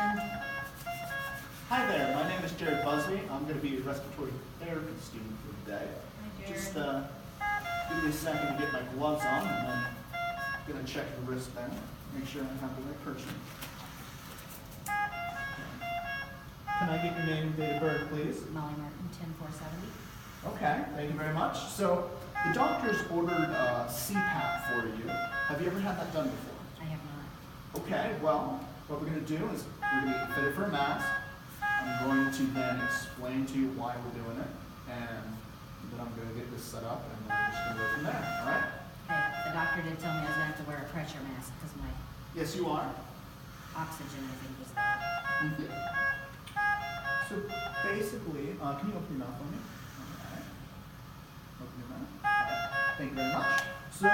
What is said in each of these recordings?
Hi there, my name is Jared Busby. I'm going to be a respiratory therapy student for the day. Hi, Jared. Just give me a second to get my gloves on, and then I'm going to check the wristband, make sure I have the right person. Can I get your name and date of birth, please? Molly Martin, 10470. Okay, thank you very much. So, the doctor's ordered CPAP for you. Have you ever had that done before? I have not. Okay, well, what we're going to do is we're going to get fitted for a mask. I'm going to then explain to you why we're doing it, and then I'm going to get this set up, and then we're just going to go from there, all right? Okay, the doctor did tell me I was going to have to wear a pressure mask because my Yes, you are. oxygen, I think, was... So basically, can you open your mouth for me? All right. Open your mouth. All right. Thank you very much. So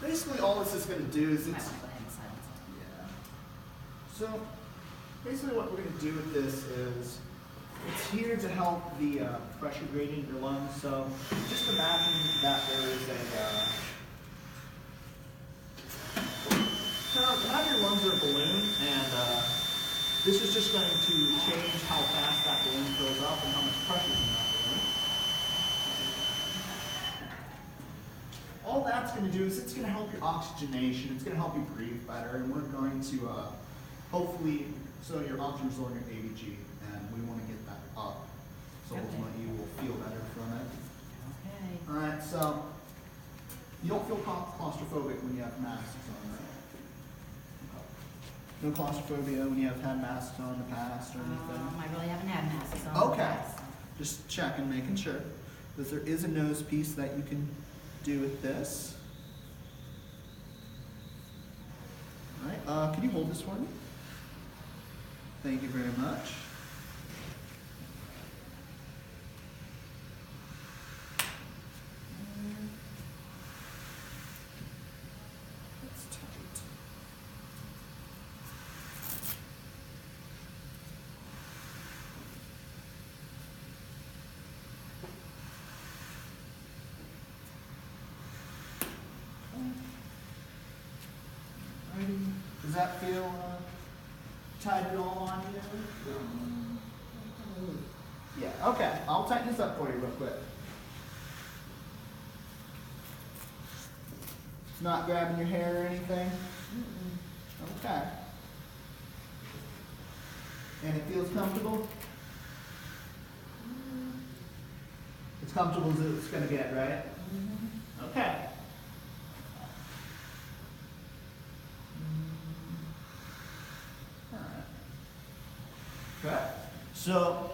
basically, all this is going to do is Might it's... want to go ahead and silence it. Yeah. So basically what we're going to do with this is it's here to help the pressure gradient in your lungs. So just imagine that there is imagine your lungs are a balloon, and this is just going to change how fast that balloon fills up and how much pressure is in that balloon. All that's going to do is it's going to help your oxygenation, it's going to help you breathe better, and we're going to hopefully, so your oxygen is on your ABG, and we want to get that up, so Okay. ultimately you will feel better from it. Okay. All right, so you don't feel claustrophobic when you have masks on, right? No claustrophobia when you have had masks on in the past or anything? I really haven't had masks on. Okay. Just checking, making sure. Because there is a nose piece that you can do with this. All right, can you hold this for me? Thank you very much. That's tight. Alrighty. Does that feel tight at all on you? Yeah, okay. I'll tighten this up for you real quick. It's not grabbing your hair or anything? Okay. And it feels comfortable? It's comfortable as it's going to get, right? Okay. Okay. So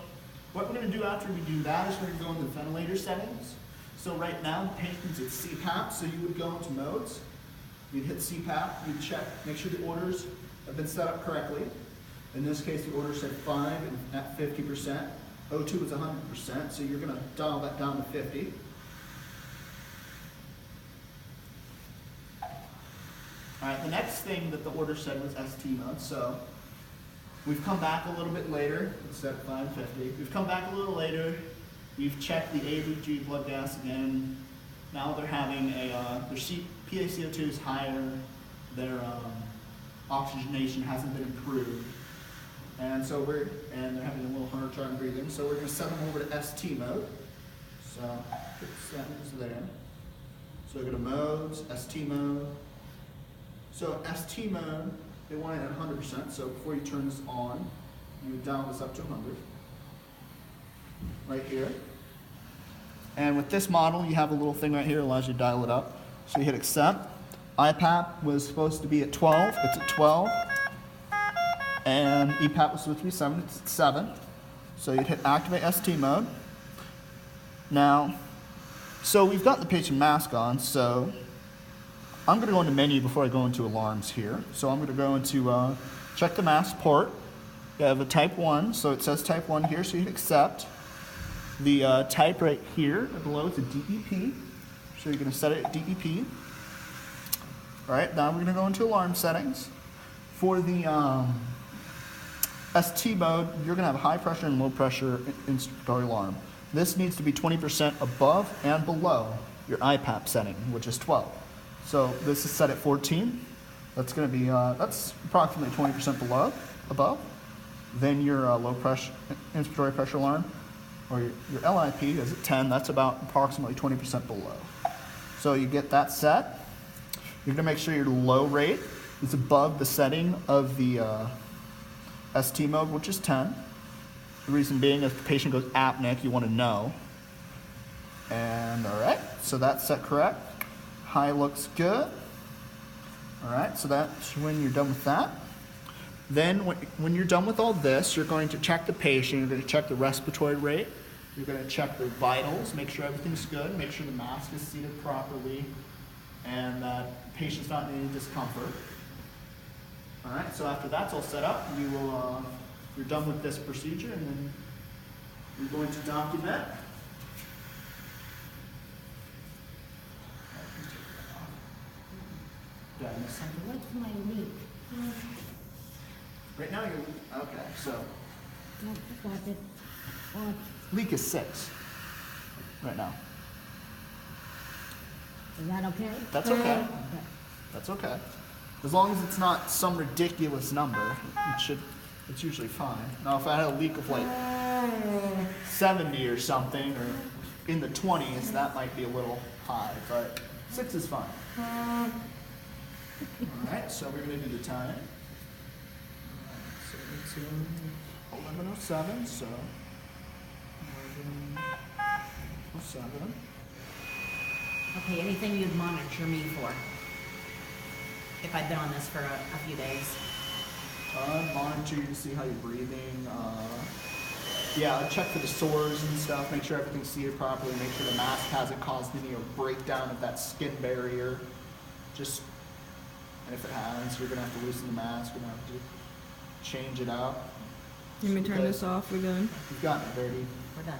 what we're going to do after we do that is we're going to go into the ventilator settings. So right now the patient's at CPAP, so you would go into modes. You'd hit CPAP, you'd check, make sure the orders have been set up correctly. In this case, the order said 5 and at 50%. O2 is 100%, so you're going to dial that down to 50. All right, the next thing that the order said was ST mode, so we've come back a little bit later, it's at 550. We've come back a little later, we've checked the ABG blood gas again. Now they're having their PaCO2 is higher, their oxygenation hasn't been improved. And so they're having a little harder time breathing, so we're going to send them over to ST mode. So, put settings there. So we go to modes, ST mode. So ST mode, they want it at 100%, so before you turn this on, you dial this up to 100, right here. And with this model, you have a little thing right here that allows you to dial it up. So you hit accept. IPAP was supposed to be at 12, it's at 12. And EPAP was supposed to be 7, it's at 7. So you'd hit activate ST mode. Now, so we've got the patient mask on, so I'm going to go into menu before I go into alarms here. So I'm going to go into check the mask port. You have a type 1, so it says type 1 here, so you hit accept. The type right here below is a DEP, so you're going to set it at DEP. All right, now we're going to go into alarm settings. For the ST mode, you're going to have high pressure and low pressure inspiratory alarm. This needs to be 20% above and below your IPAP setting, which is 12. So this is set at 14. That's going to be, that's approximately 20% below, above. Then your low pressure, inspiratory pressure alarm, or your LIP is at 10, that's about approximately 20% below. So you get that set. You're gonna make sure your low rate is above the setting of the ST mode, which is 10. The reason being, if the patient goes apneic, you wanna know. And all right, so that's set correct. High looks good. All right, so that's when you're done with that. Then when you're done with all this, you're going to check the patient, you're going to check the respiratory rate, you're going to check their vitals, make sure everything's good, make sure the mask is seated properly, and that the patient's not in any discomfort. All right, so after that's all set up, you're done with this procedure, and then you're going to document. What's my leak? Right now you're, okay, so Got it. leak is 6 right now. Is that okay? That's okay. That's okay. As long as it's not some ridiculous number, it's usually fine. Now if I had a leak of like 70 or something, or in the 20s, that might be a little high, but 6 is fine. All right, so we're gonna do the time. So it's 11:07, so 11:07. Okay, anything you'd monitor me for? If I've been on this for a few days? Monitor you to see how you're breathing. Yeah, check for the sores and stuff. Make sure everything's seated properly. Make sure the mask hasn't caused any breakdown of that skin barrier. And if it has, you're gonna have to loosen the mask. You're gonna have to change it out. Let me turn this off. We're done. You've gotten it, Verdi. We're done.